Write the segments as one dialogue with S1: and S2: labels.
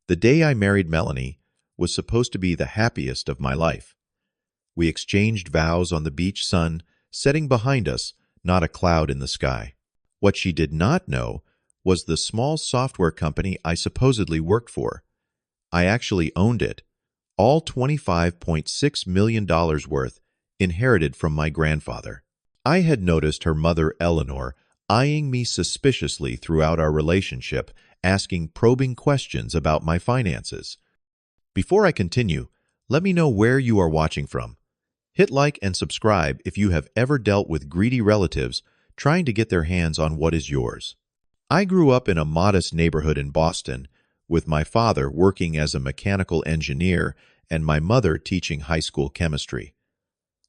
S1: The day I married Melanie was supposed to be the happiest of my life. We exchanged vows on the beach, sun setting behind us, not a cloud in the sky. What she did not know was the small software company I supposedly worked for. I actually owned it, all $25.6 million worth, inherited from my grandfather. I had noticed her mother, Eleanor, eyeing me suspiciously throughout our relationship, asking probing questions about my finances. Before I continue, let me know where you are watching from. Hit like and subscribe if you have ever dealt with greedy relatives trying to get their hands on what is yours. I grew up in a modest neighborhood in Boston, with my father working as a mechanical engineer and my mother teaching high school chemistry.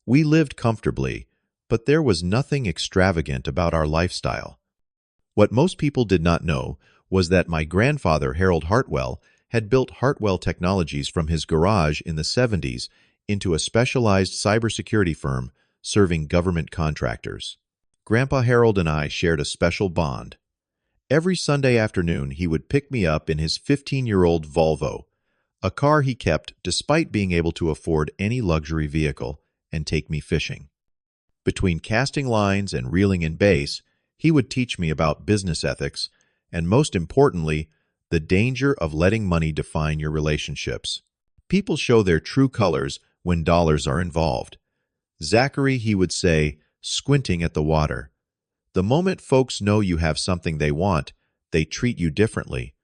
S1: We lived comfortably, but there was nothing extravagant about our lifestyle. What most people did not know was that my grandfather, Harold Hartwell, had built Hartwell Technologies from his garage in the 70s into a specialized cybersecurity firm serving government contractors. Grandpa Harold and I shared a special bond. Every Sunday afternoon, he would pick me up in his 15-year-old Volvo, a car he kept despite being able to afford any luxury vehicle, and take me fishing. Between casting lines and reeling in bass, he would teach me about business ethics and, most importantly, the danger of letting money define your relationships. People show their true colors when dollars are involved. Zachary, he would say, squinting at the water. The moment folks know you have something they want, they treat you differently.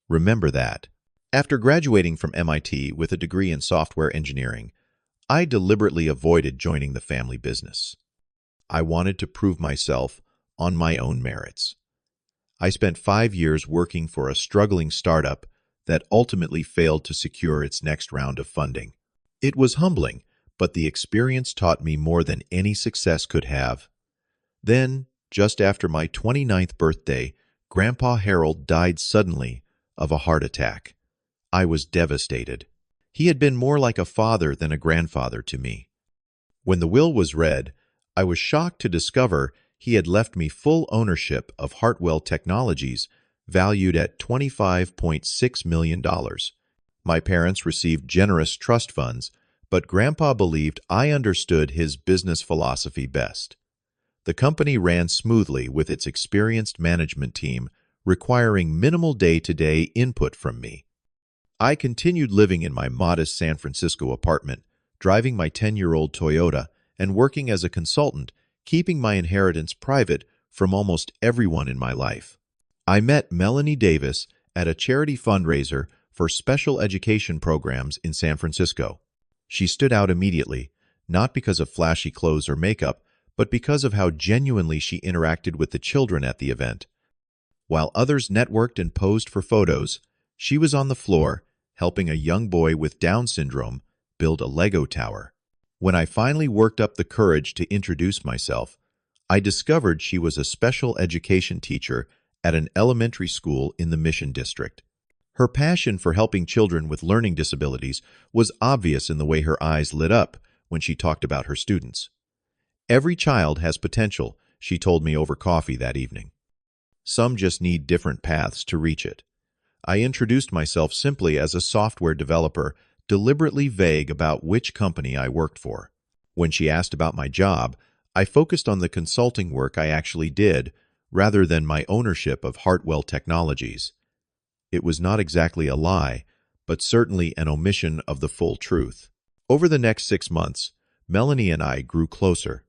S1: Remember that. After graduating from MIT with a degree in software engineering, I deliberately avoided joining the family business. I wanted to prove myself on my own merits. I spent 5 years working for a struggling startup that ultimately failed to secure its next round of funding. It was humbling, but the experience taught me more than any success could have. Then, just after my 29th birthday, Grandpa Harold died suddenly of a heart attack. I was devastated. He had been more like a father than a grandfather to me. When the will was read, I was shocked to discover he had left me full ownership of Hartwell Technologies, valued at $25.6 million. My parents received generous trust funds, but Grandpa believed I understood his business philosophy best. The company ran smoothly with its experienced management team, requiring minimal day-to-day input from me. I continued living in my modest San Francisco apartment, driving my 10-year-old Toyota and working as a consultant, keeping my inheritance private from almost everyone in my life. I met Melanie Davis at a charity fundraiser for special education programs in San Francisco. She stood out immediately, not because of flashy clothes or makeup, but because of how genuinely she interacted with the children at the event. While others networked and posed for photos, she was on the floor, helping a young boy with Down syndrome build a Lego tower. When I finally worked up the courage to introduce myself, I discovered she was a special education teacher at an elementary school in the Mission District. Her passion for helping children with learning disabilities was obvious in the way her eyes lit up when she talked about her students. Every child has potential, she told me over coffee that evening. Some just need different paths to reach it. I introduced myself simply as a software developer, deliberately vague about which company I worked for. When she asked about my job, I focused on the consulting work I actually did, rather than my ownership of Hartwell Technologies. It was not exactly a lie, but certainly an omission of the full truth. Over the next 6 months, Melanie and I grew closer.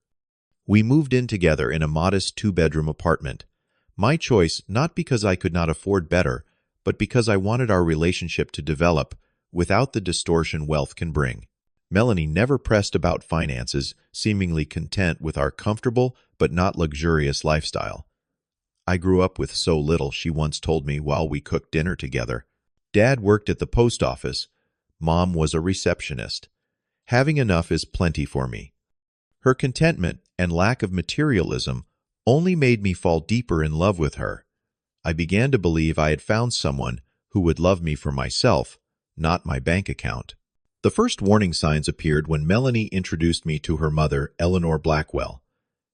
S1: We moved in together in a modest 2-bedroom apartment. My choice not because I could not afford better, but because I wanted our relationship to develop without the distortion wealth can bring. Melanie never pressed about finances, seemingly content with our comfortable but not luxurious lifestyle. I grew up with so little, she once told me while we cooked dinner together. Dad worked at the post office. Mom was a receptionist. Having enough is plenty for me. Her contentment and lack of materialism only made me fall deeper in love with her. I began to believe I had found someone who would love me for myself, not my bank account. The first warning signs appeared when Melanie introduced me to her mother, Eleanor Blackwell.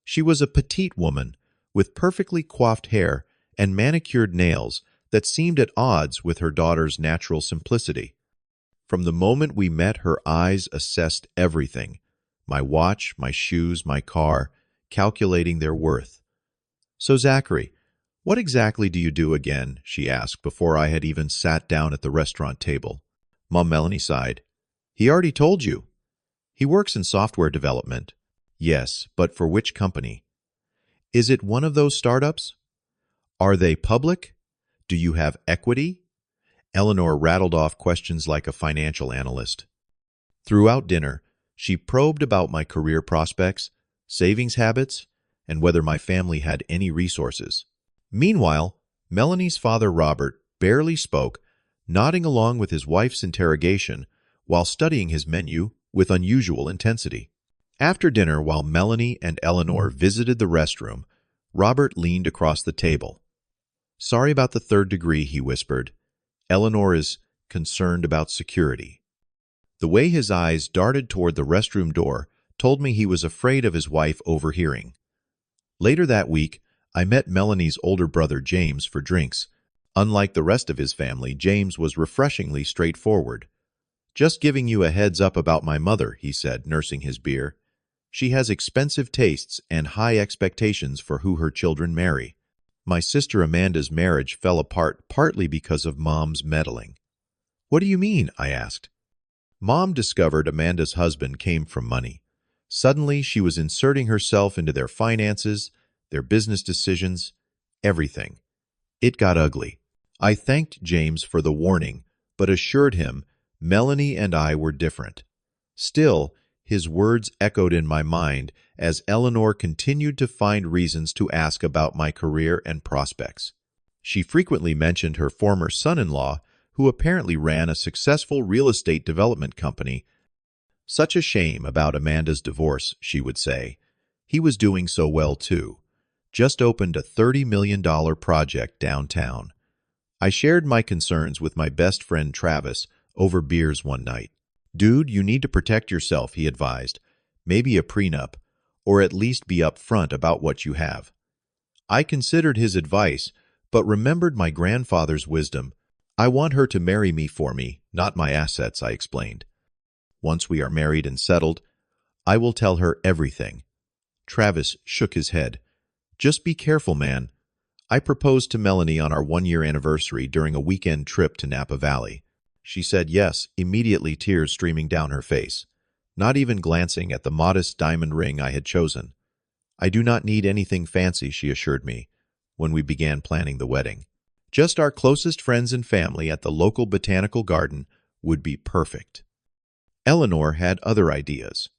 S1: She was a petite woman with perfectly coiffed hair and manicured nails that seemed at odds with her daughter's natural simplicity. From the moment we met, her eyes assessed everything: my watch, my shoes, my car, calculating their worth. "So, Zachary, what exactly do you do again?" she asked before I had even sat down at the restaurant table. Mom Melanie sighed. "He already told you. He works in software development." "Yes, but for which company?" "Is it one of those startups? Are they public? Do you have equity?" Eleanor rattled off questions like a financial analyst. Throughout dinner, she probed about my career prospects, savings habits, and whether my family had any resources. Meanwhile, Melanie's father, Robert, barely spoke, nodding along with his wife's interrogation while studying his menu with unusual intensity. After dinner, while Melanie and Eleanor visited the restroom, Robert leaned across the table. "Sorry about the third degree," he whispered. "Eleanor is concerned about security." The way his eyes darted toward the restroom door told me he was afraid of his wife overhearing. Later that week, I met Melanie's older brother James for drinks. Unlike the rest of his family, James was refreshingly straightforward. "Just giving you a heads up about my mother," he said, nursing his beer. "She has expensive tastes and high expectations for who her children marry. My sister Amanda's marriage fell apart partly because of Mom's meddling." "What do you mean?" I asked. "Mom discovered Amanda's husband came from money. Suddenly, she was inserting herself into their finances, their business decisions, everything. It got ugly." I thanked James for the warning, but assured him Melanie and I were different. Still, his words echoed in my mind as Eleanor continued to find reasons to ask about my career and prospects. She frequently mentioned her former son-in-law, who apparently ran a successful real estate development company. "Such a shame about Amanda's divorce," she would say. "He was doing so well, too. Just opened a $30 million project downtown." I shared my concerns with my best friend Travis over beers one night. "Dude, you need to protect yourself," he advised. "Maybe a prenup, or at least be upfront about what you have." I considered his advice, but remembered my grandfather's wisdom. "I want her to marry me for me, not my assets," I explained. "Once we are married and settled, I will tell her everything." Travis shook his head. "Just be careful, man." I proposed to Melanie on our one-year anniversary during a weekend trip to Napa Valley. She said yes, immediately, tears streaming down her face, not even glancing at the modest diamond ring I had chosen. "I do not need anything fancy," she assured me when we began planning the wedding. "Just our closest friends and family at the local botanical garden would be perfect." Eleanor had other ideas.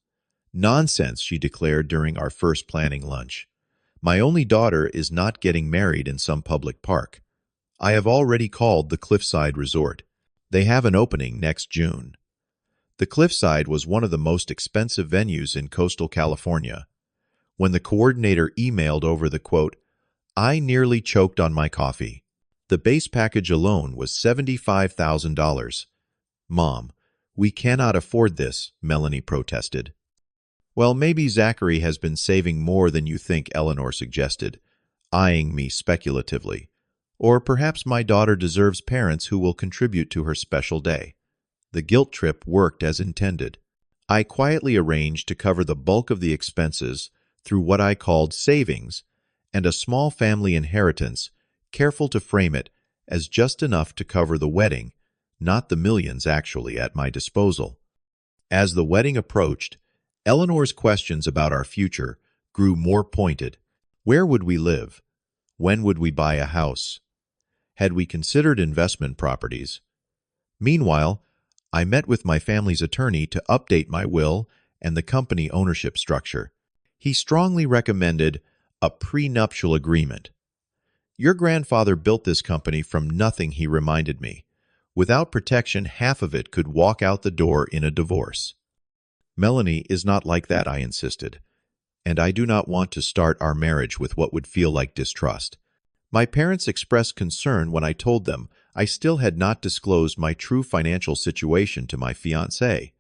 S1: "Nonsense," she declared during our first planning lunch. "My only daughter is not getting married in some public park. I have already called the Cliffside Resort. They have an opening next June." The Cliffside was one of the most expensive venues in coastal California. When the coordinator emailed over the quote, I nearly choked on my coffee. The base package alone was $75,000. "Mom, we cannot afford this," Melanie protested. "Well, maybe Zachary has been saving more than you think," Eleanor suggested, eyeing me speculatively. "Or perhaps my daughter deserves parents who will contribute to her special day." The guilt trip worked as intended. I quietly arranged to cover the bulk of the expenses through what I called savings and a small family inheritance, careful to frame it as just enough to cover the wedding, not the millions actually at my disposal. As the wedding approached, Eleanor's questions about our future grew more pointed. Where would we live? When would we buy a house? Had we considered investment properties? Meanwhile, I met with my family's attorney to update my will and the company ownership structure. He strongly recommended a prenuptial agreement. "Your grandfather built this company from nothing," he reminded me. "Without protection, half of it could walk out the door in a divorce." "Melanie is not like that," I insisted, "and I do not want to start our marriage with what would feel like distrust." My parents expressed concern when I told them I still had not disclosed my true financial situation to my fiancée.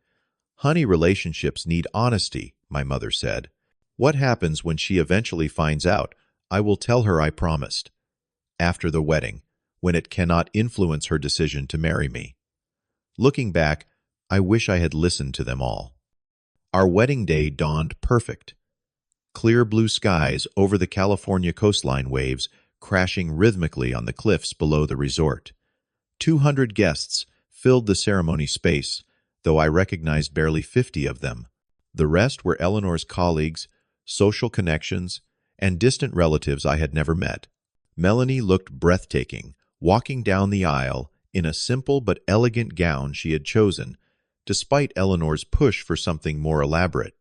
S1: "Honey, relationships need honesty," my mother said. "What happens when she eventually finds out? I will tell her, I promised." After the wedding, when it cannot influence her decision to marry me. Looking back, I wish I had listened to them all. Our wedding day dawned perfect. Clear blue skies over the California coastline, waves crashing rhythmically on the cliffs below the resort. 200 guests filled the ceremony space, though I recognized barely 50 of them. The rest were Eleanor's colleagues, social connections, and distant relatives I had never met. Melanie looked breathtaking, walking down the aisle in a simple but elegant gown she had chosen, despite Eleanor's push for something more elaborate.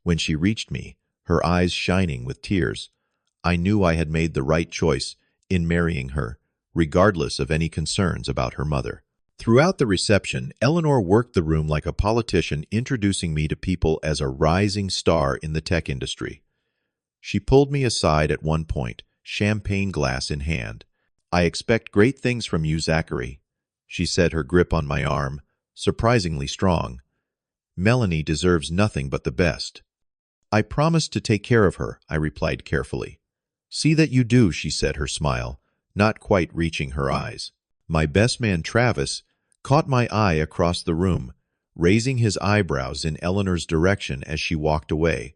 S1: When she reached me, her eyes shining with tears, I knew I had made the right choice in marrying her, regardless of any concerns about her mother. Throughout the reception, Eleanor worked the room like a politician, introducing me to people as a rising star in the tech industry. She pulled me aside at one point, champagne glass in hand. "I expect great things from you, Zachary," she said, her grip on my arm surprisingly strong. "Melanie deserves nothing but the best." "I promised to take care of her," I replied carefully. "See that you do," she said, her smile not quite reaching her eyes. My best man, Travis, caught my eye across the room, raising his eyebrows in Eleanor's direction as she walked away.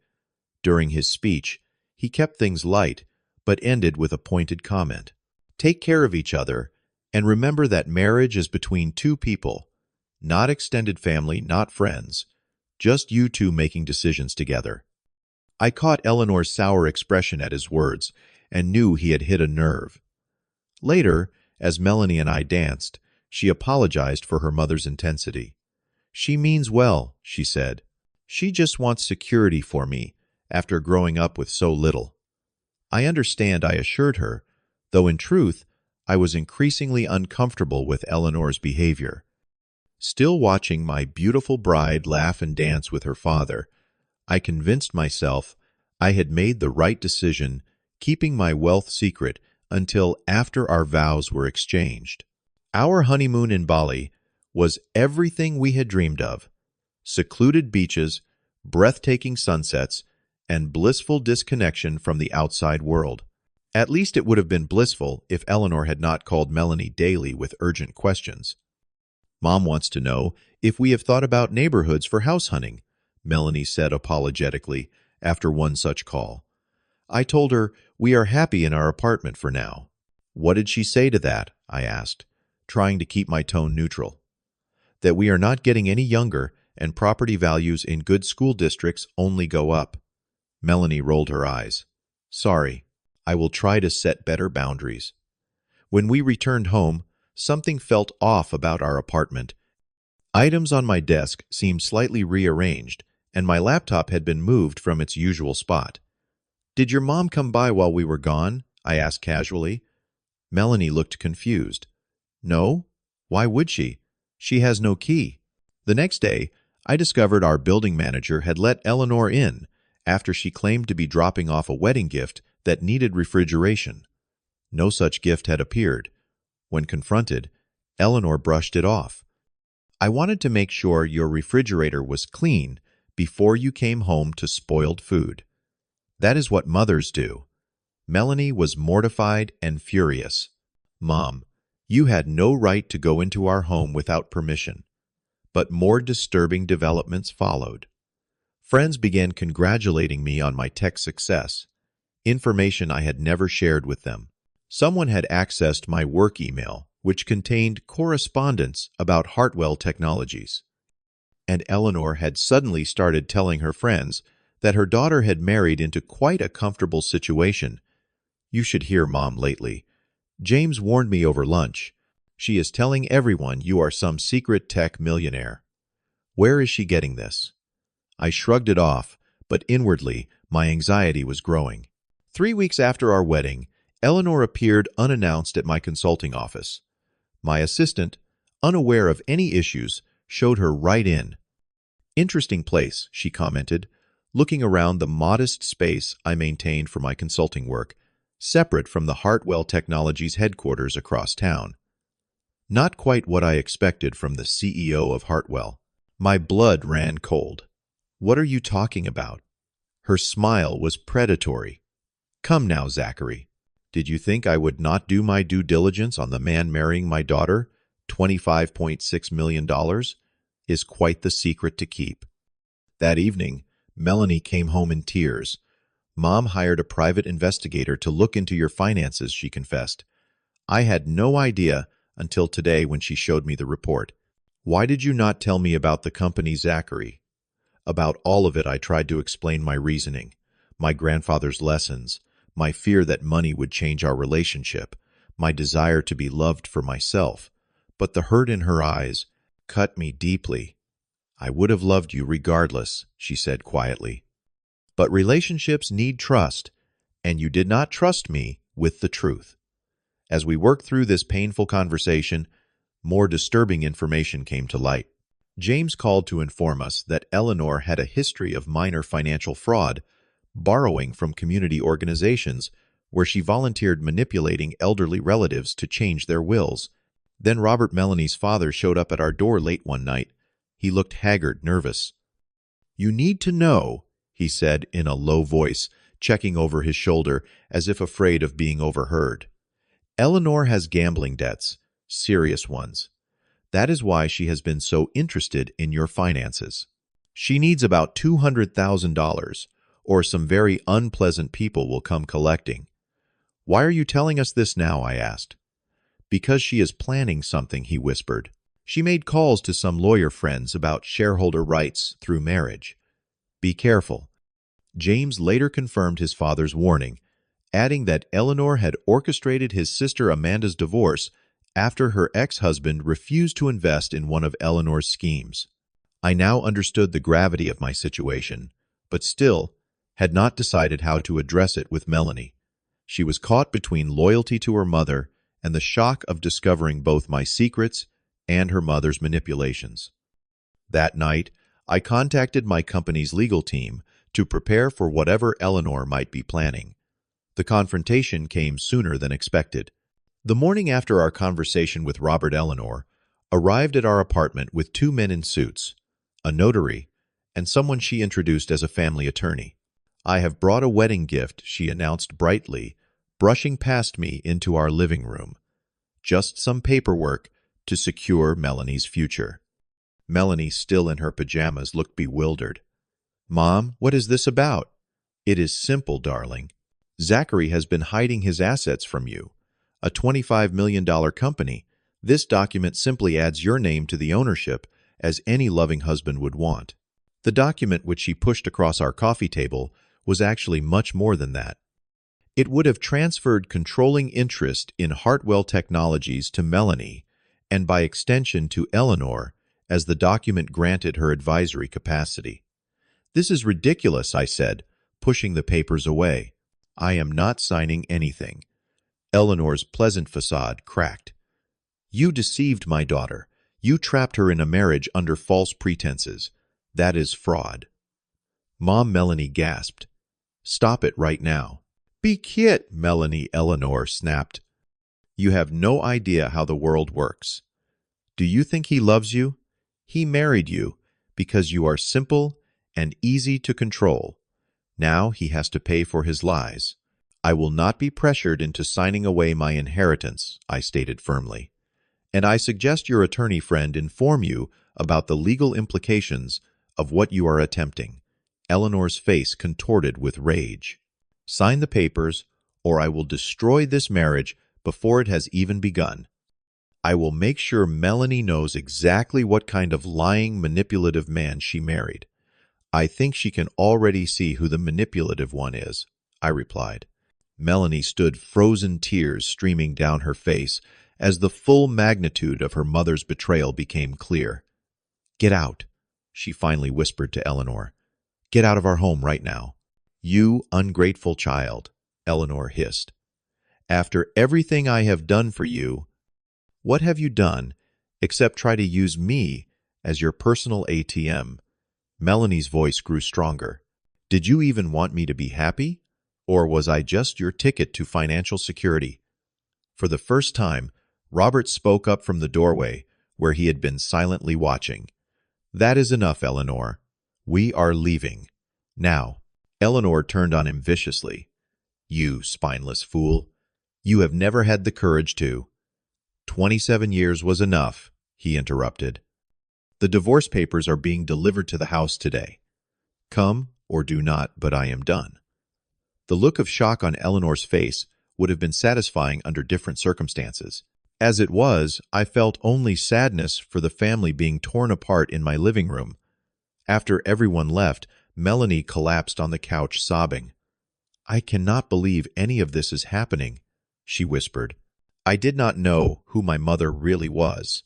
S1: During his speech, he kept things light, but ended with a pointed comment. "Take care of each other, and remember that marriage is between two people, not extended family, not friends, just you two making decisions together." I caught Eleanor's sour expression at his words and knew he had hit a nerve. Later, as Melanie and I danced, she apologized for her mother's intensity. "She means well," she said. "She just wants security for me after growing up with so little." "I understand," I assured her, though in truth, I was increasingly uncomfortable with Eleanor's behavior. Still watching my beautiful bride laugh and dance with her father, I convinced myself I had made the right decision, keeping my wealth secret until after our vows were exchanged. Our honeymoon in Bali was everything we had dreamed of: secluded beaches, breathtaking sunsets, and blissful disconnection from the outside world. At least it would have been blissful if Eleanor had not called Melanie daily with urgent questions. "Mom wants to know if we have thought about neighborhoods for house hunting," Melanie said apologetically after one such call. I told her we are happy in our apartment for now. "What did she say to that?" I asked, trying to keep my tone neutral. "That we are not getting any younger and property values in good school districts only go up." Melanie rolled her eyes. "Sorry, I will try to set better boundaries." When we returned home, something felt off about our apartment. Items on my desk seemed slightly rearranged, and my laptop had been moved from its usual spot. "Did your mom come by while we were gone?" I asked casually. Melanie looked confused. "No? Why would she? She has no key." The next day, I discovered our building manager had let Eleanor in after she claimed to be dropping off a wedding gift that needed refrigeration. No such gift had appeared. When confronted, Eleanor brushed it off. "I wanted to make sure your refrigerator was clean before you came home to spoiled food. That is what mothers do." Melanie was mortified and furious. "Mom, you had no right to go into our home without permission." But more disturbing developments followed. Friends began congratulating me on my tech success, information I had never shared with them. Someone had accessed my work email, which contained correspondence about Hartwell Technologies. And Eleanor had suddenly started telling her friends that her daughter had married into quite a comfortable situation. "You should hear Mom lately. James warned me over lunch. She is telling everyone you are some secret tech millionaire. Where is she getting this?" I shrugged it off, but inwardly, my anxiety was growing. 3 weeks after our wedding, Eleanor appeared unannounced at my consulting office. My assistant, unaware of any issues, showed her right in. "Interesting place," she commented, looking around the modest space I maintained for my consulting work, separate from the Hartwell Technologies headquarters across town. Not quite what I expected from the CEO of Hartwell. My blood ran cold. "What are you talking about?" Her smile was predatory. "Come now, Zachary. Did you think I would not do my due diligence on the man marrying my daughter? $25.6 million is quite the secret to keep. That evening, Melanie came home in tears. Mom hired a private investigator to look into your finances, she confessed. I had no idea until today when she showed me the report. Why did you not tell me about the company, Zachary? About all of it, I tried to explain my reasoning, my grandfather's lessons, my fear that money would change our relationship, my desire to be loved for myself. But the hurt in her eyes cut me deeply. I would have loved you regardless, she said quietly. But relationships need trust, and you did not trust me with the truth. As we worked through this painful conversation, more disturbing information came to light. James called to inform us that Eleanor had a history of minor financial fraud, borrowing from community organizations where she volunteered manipulating elderly relatives to change their wills. Then Robert, Melanie's father, showed up at our door late one night. He looked haggard, nervous. You need to know, he said in a low voice, checking over his shoulder as if afraid of being overheard. Eleanor has gambling debts, serious ones. That is why she has been so interested in your finances. She needs about $200,000, or some very unpleasant people will come collecting. Why are you telling us this now? I asked. Because she is planning something, he whispered. She made calls to some lawyer friends about shareholder rights through marriage. Be careful. James later confirmed his father's warning, adding that Eleanor had orchestrated his sister Amanda's divorce after her ex-husband refused to invest in one of Eleanor's schemes. I now understood the gravity of my situation, but still had not decided how to address it with Melanie. She was caught between loyalty to her mother and the shock of discovering both my secrets and her mother's manipulations. That night, I contacted my company's legal team to prepare for whatever Eleanor might be planning. The confrontation came sooner than expected. The morning after our conversation with Robert, Eleanor arrived at our apartment with two men in suits, a notary, and someone she introduced as a family attorney. I have brought a wedding gift, she announced brightly, brushing past me into our living room. Just some paperwork to secure Melanie's future. Melanie, still in her pajamas, looked bewildered. Mom, what is this about? It is simple, darling. Zachary has been hiding his assets from you. A $25 million company. This document simply adds your name to the ownership, as any loving husband would want. The document which she pushed across our coffee table was actually much more than that. It would have transferred controlling interest in Hartwell Technologies to Melanie, and by extension to Eleanor, as the document granted her advisory capacity. This is ridiculous, I said, pushing the papers away. I am not signing anything. Eleanor's pleasant facade cracked. You deceived my daughter. You trapped her in a marriage under false pretenses. That is fraud. Mom, Melanie gasped. Stop it right now. Be quiet, Melanie, Eleanor snapped. You have no idea how the world works. Do you think he loves you? He married you because you are simple and easy to control. Now he has to pay for his lies. I will not be pressured into signing away my inheritance, I stated firmly. And I suggest your attorney friend inform you about the legal implications of what you are attempting. Eleanor's face contorted with rage. Sign the papers, or I will destroy this marriage before it has even begun. I will make sure Melanie knows exactly what kind of lying, manipulative man she married. I think she can already see who the manipulative one is, I replied. Melanie stood, frozen tears streaming down her face as the full magnitude of her mother's betrayal became clear. Get out, she finally whispered to Eleanor. Get out of our home right now. You ungrateful child, Eleanor hissed. After everything I have done for you, what have you done except try to use me as your personal ATM? Melanie's voice grew stronger. Did you even want me to be happy? Or was I just your ticket to financial security? For the first time, Robert spoke up from the doorway where he had been silently watching. That is enough, Eleanor. We are leaving. Now. Eleanor turned on him viciously. You spineless fool. You have never had the courage to. 27 years was enough, he interrupted. The divorce papers are being delivered to the house today. Come or do not, but I am done. The look of shock on Eleanor's face would have been satisfying under different circumstances. As it was, I felt only sadness for the family being torn apart in my living room. After everyone left, Melanie collapsed on the couch sobbing. I cannot believe any of this is happening, she whispered. I did not know who my mother really was,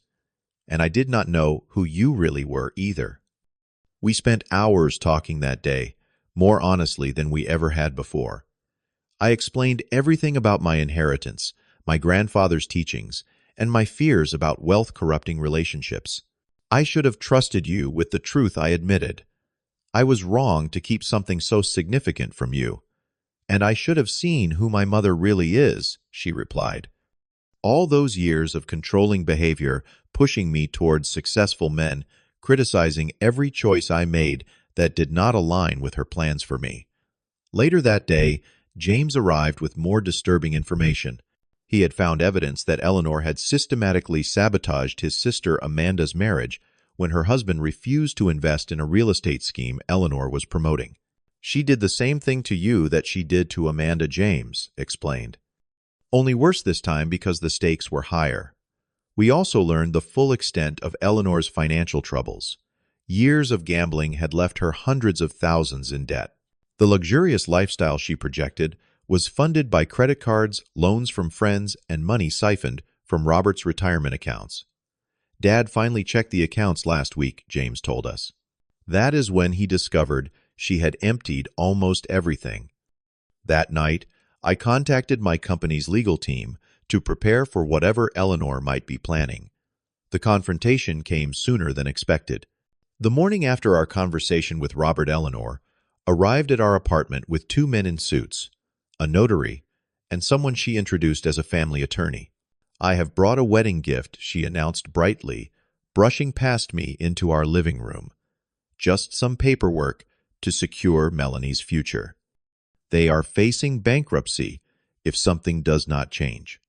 S1: and I did not know who you really were either. We spent hours talking that day, more honestly than we ever had before. I explained everything about my inheritance, my grandfather's teachings, and my fears about wealth-corrupting relationships. I should have trusted you with the truth I admitted. I was wrong to keep something so significant from you. And I should have seen who my mother really is, she replied. All those years of controlling behavior, pushing me towards successful men, criticizing every choice I made that did not align with her plans for me. Later that day, James arrived with more disturbing information. He had found evidence that Eleanor had systematically sabotaged his sister Amanda's marriage when her husband refused to invest in a real estate scheme Eleanor was promoting. She did the same thing to you that she did to Amanda, James explained. Only worse this time because the stakes were higher. We also learned the full extent of Eleanor's financial troubles. Years of gambling had left her hundreds of thousands in debt. The luxurious lifestyle she projected was funded by credit cards, loans from friends, and money siphoned from Robert's retirement accounts. Dad finally checked the accounts last week, James told us. That is when he discovered she had emptied almost everything. That night, I contacted my company's legal team to prepare for whatever Eleanor might be planning. The confrontation came sooner than expected. The morning after our conversation with Robert, Eleanor arrived at our apartment with two men in suits, a notary, and someone she introduced as a family attorney. I have brought a wedding gift, she announced brightly, brushing past me into our living room. Just some paperwork to secure Melanie's future. They are facing bankruptcy if something does not change.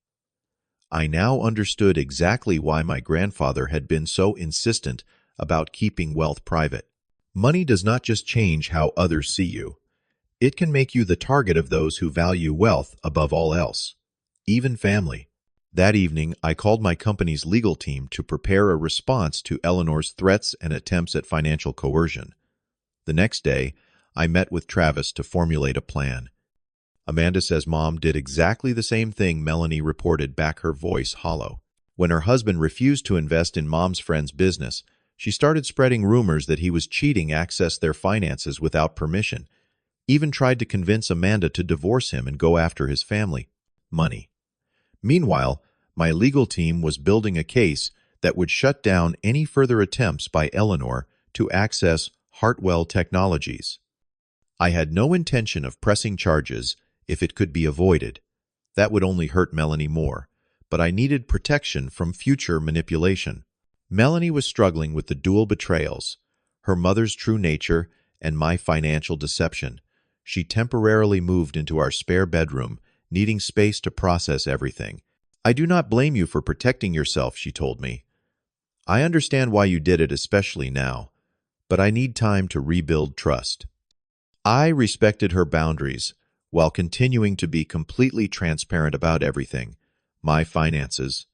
S1: I now understood exactly why my grandfather had been so insistent about keeping wealth private. Money does not just change how others see you. It can make you the target of those who value wealth above all else, even family. That evening, I called my company's legal team to prepare a response to Eleanor's threats and attempts at financial coercion. The next day, I met with Travis to formulate a plan. Amanda says Mom did exactly the same thing, Melanie reported back, her voice hollow. When her husband refused to invest in Mom's friend's business, she started spreading rumors that he was cheating access their finances without permission, even tried to convince Amanda to divorce him and go after his family. Money. Meanwhile, my legal team was building a case that would shut down any further attempts by Eleanor to access Hartwell Technologies. I had no intention of pressing charges if it could be avoided. That would only hurt Melanie more, but I needed protection from future manipulation. Melanie was struggling with the dual betrayals, her mother's true nature and my financial deception. She temporarily moved into our spare bedroom, needing space to process everything. I do not blame you for protecting yourself, she told me. I understand why you did it, especially now, but I need time to rebuild trust. I respected her boundaries while continuing to be completely transparent about everything, my finances,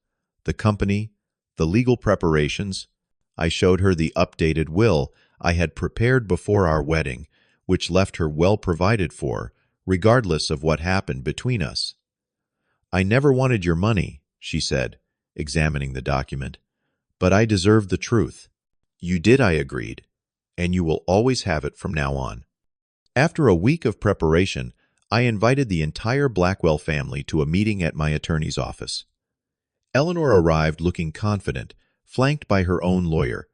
S1: the company, the legal preparations. I showed her the updated will I had prepared before our wedding, which left her well provided for, regardless of what happened between us. I never wanted your money, she said, examining the document, but I deserved the truth. You did, I agreed, and you will always have it from now on. After a week of preparation, I invited the entire Blackwell family to a meeting at my attorney's office. Eleanor arrived looking confident, flanked by her own lawyer.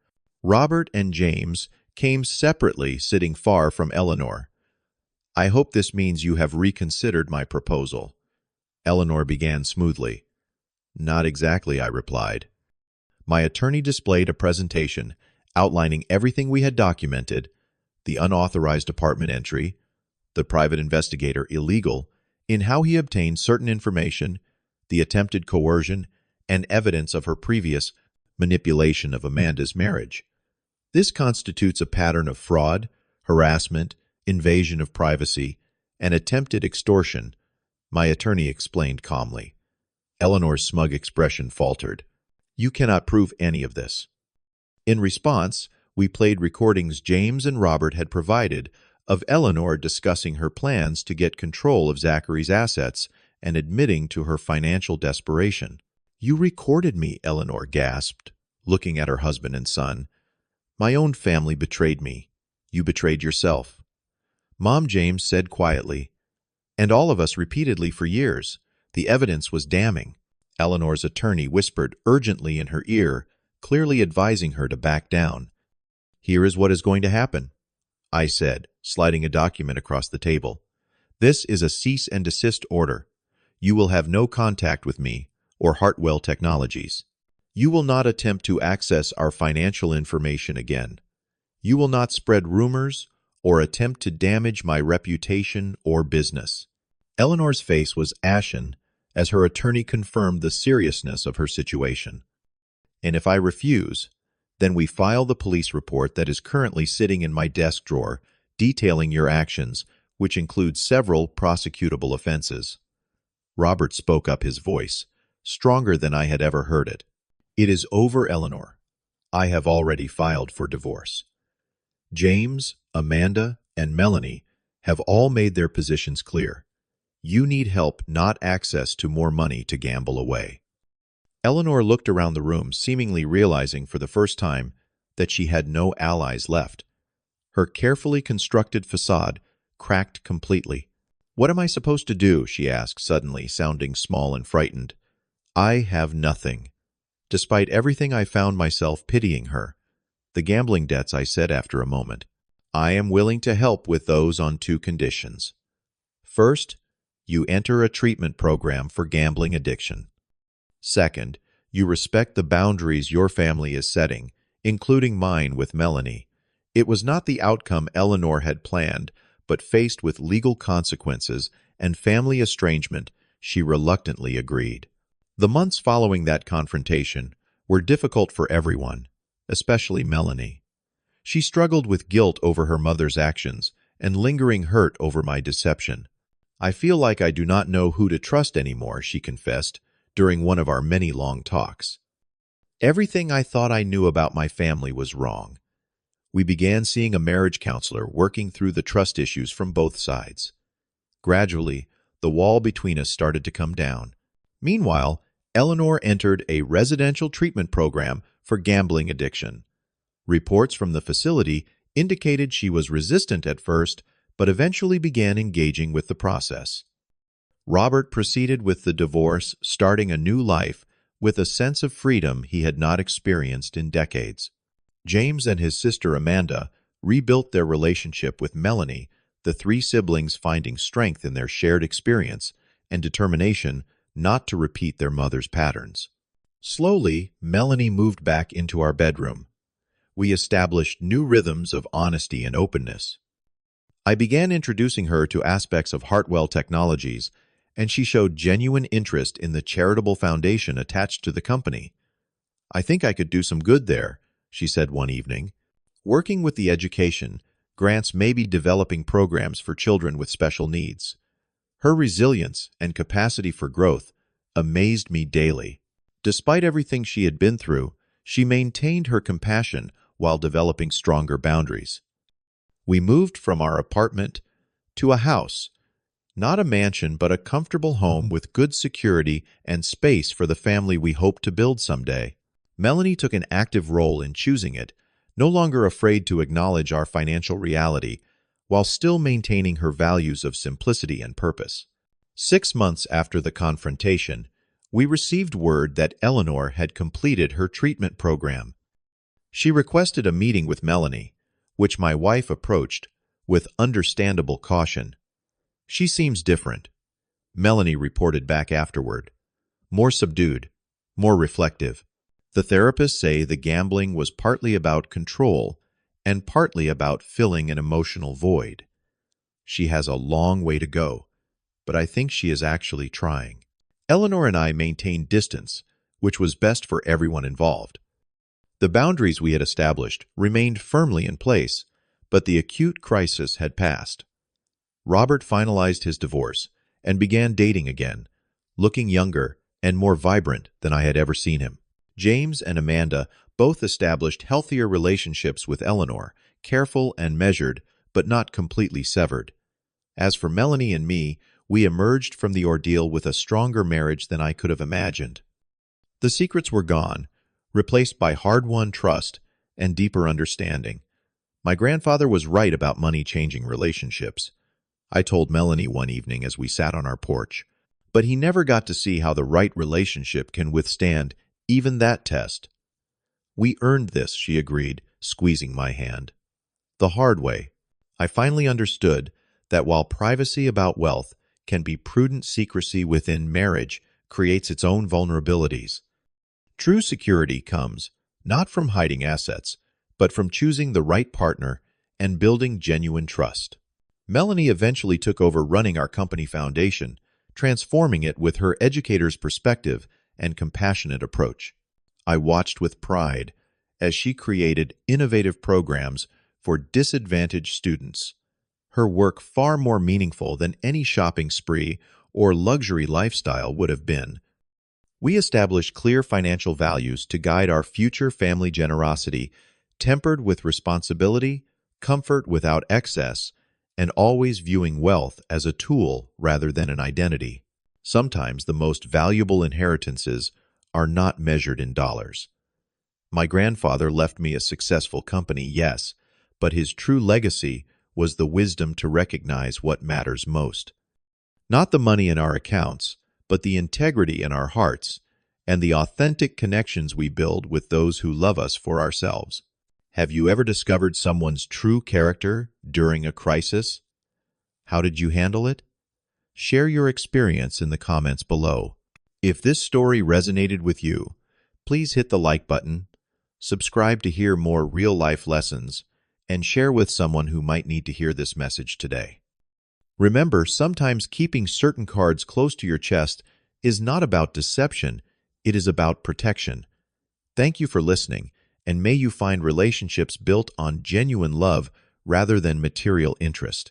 S1: Robert and James came separately, sitting far from Eleanor. I hope this means you have reconsidered my proposal. Eleanor began smoothly. Not exactly, I replied. My attorney displayed a presentation outlining everything we had documented, the unauthorized apartment entry, the private investigator illegal in how he obtained certain information, the attempted coercion, and evidence of her previous manipulation of Amanda's marriage. This constitutes a pattern of fraud, harassment, invasion of privacy, and attempted extortion, my attorney explained calmly. Eleanor's smug expression faltered. You cannot prove any of this. In response, we played recordings James and Robert had provided of Eleanor discussing her plans to get control of Zachary's assets and admitting to her financial desperation. You recorded me, Eleanor gasped, looking at her husband and son. My own family betrayed me. You betrayed yourself. Mom, James said quietly. And all of us repeatedly for years. The evidence was damning. Eleanor's attorney whispered urgently in her ear, clearly advising her to back down. Here is what is going to happen, I said, sliding a document across the table. This is a cease and desist order. You will have no contact with me or Hartwell Technologies. You will not attempt to access our financial information again. You will not spread rumors or attempt to damage my reputation or business. Eleanor's face was ashen as her attorney confirmed the seriousness of her situation. And if I refuse, then we file the police report that is currently sitting in my desk drawer detailing your actions, which includes several prosecutable offenses. Robert spoke up, his voice, stronger than I had ever heard it. It is over, Eleanor. I have already filed for divorce. James, Amanda, and Melanie have all made their positions clear. You need help, not access to more money to gamble away. Eleanor looked around the room, seemingly realizing for the first time that she had no allies left. Her carefully constructed facade cracked completely. What am I supposed to do? She asked suddenly, sounding small and frightened. I have nothing. Despite everything, I found myself pitying her. The gambling debts, I said after a moment. I am willing to help with those on two conditions. First, you enter a treatment program for gambling addiction. Second, you respect the boundaries your family is setting, including mine with Melanie. It was not the outcome Eleanor had planned, but faced with legal consequences and family estrangement, she reluctantly agreed. The months following that confrontation were difficult for everyone, especially Melanie. She struggled with guilt over her mother's actions and lingering hurt over my deception. I feel like I do not know who to trust anymore, she confessed during one of our many long talks. Everything I thought I knew about my family was wrong. We began seeing a marriage counselor, working through the trust issues from both sides. Gradually, the wall between us started to come down. Meanwhile, Eleanor entered a residential treatment program for gambling addiction. Reports from the facility indicated she was resistant at first, but eventually began engaging with the process. Robert proceeded with the divorce, starting a new life with a sense of freedom he had not experienced in decades. James and his sister Amanda rebuilt their relationship with Melanie, the three siblings finding strength in their shared experience and determination not to repeat their mother's patterns. Slowly, Melanie moved back into our bedroom. We established new rhythms of honesty and openness. I began introducing her to aspects of Hartwell Technologies, and she showed genuine interest in the charitable foundation attached to the company. I think I could do some good there, she said one evening. Working with the education, grants may be developing programs for children with special needs. Her resilience and capacity for growth amazed me daily. Despite everything she had been through, she maintained her compassion while developing stronger boundaries. We moved from our apartment to a house, not a mansion but a comfortable home with good security and space for the family we hoped to build someday. Melanie took an active role in choosing it, no longer afraid to acknowledge our financial reality, while still maintaining her values of simplicity and purpose. 6 months after the confrontation, we received word that Eleanor had completed her treatment program. She requested a meeting with Melanie, which my wife approached with understandable caution. She seems different, Melanie reported back afterward. More subdued, more reflective. The therapists say the gambling was partly about control and partly about filling an emotional void. She has a long way to go, but I think she is actually trying. Eleanor and I maintained distance, which was best for everyone involved. The boundaries we had established remained firmly in place, but the acute crisis had passed. Robert finalized his divorce and began dating again, looking younger and more vibrant than I had ever seen him. James and Amanda both established healthier relationships with Eleanor, careful and measured, but not completely severed. As for Melanie and me, we emerged from the ordeal with a stronger marriage than I could have imagined. The secrets were gone, replaced by hard-won trust and deeper understanding. My grandfather was right about money changing relationships. I told Melanie one evening as we sat on our porch, but he never got to see how the right relationship can withstand even that test. We earned this, she agreed, squeezing my hand. The hard way. I finally understood that while privacy about wealth can be prudent, secrecy within marriage creates its own vulnerabilities. True security comes not from hiding assets, but from choosing the right partner and building genuine trust. Melanie eventually took over running our company foundation, transforming it with her educator's perspective and compassionate approach. I watched with pride as she created innovative programs for disadvantaged students, her work far more meaningful than any shopping spree or luxury lifestyle would have been. We established clear financial values to guide our future family generosity, tempered with responsibility, comfort without excess, and always viewing wealth as a tool rather than an identity. Sometimes the most valuable inheritances are not measured in dollars. My grandfather left me a successful company, yes, but his true legacy was the wisdom to recognize what matters most. Not the money in our accounts, but the integrity in our hearts and the authentic connections we build with those who love us for ourselves. Have you ever discovered someone's true character during a crisis? How did you handle it? Share your experience in the comments below. If this story resonated with you, please hit the like button, subscribe to hear more real-life lessons, and share with someone who might need to hear this message today. Remember, sometimes keeping certain cards close to your chest is not about deception, it is about protection. Thank you for listening, and may you find relationships built on genuine love rather than material interest.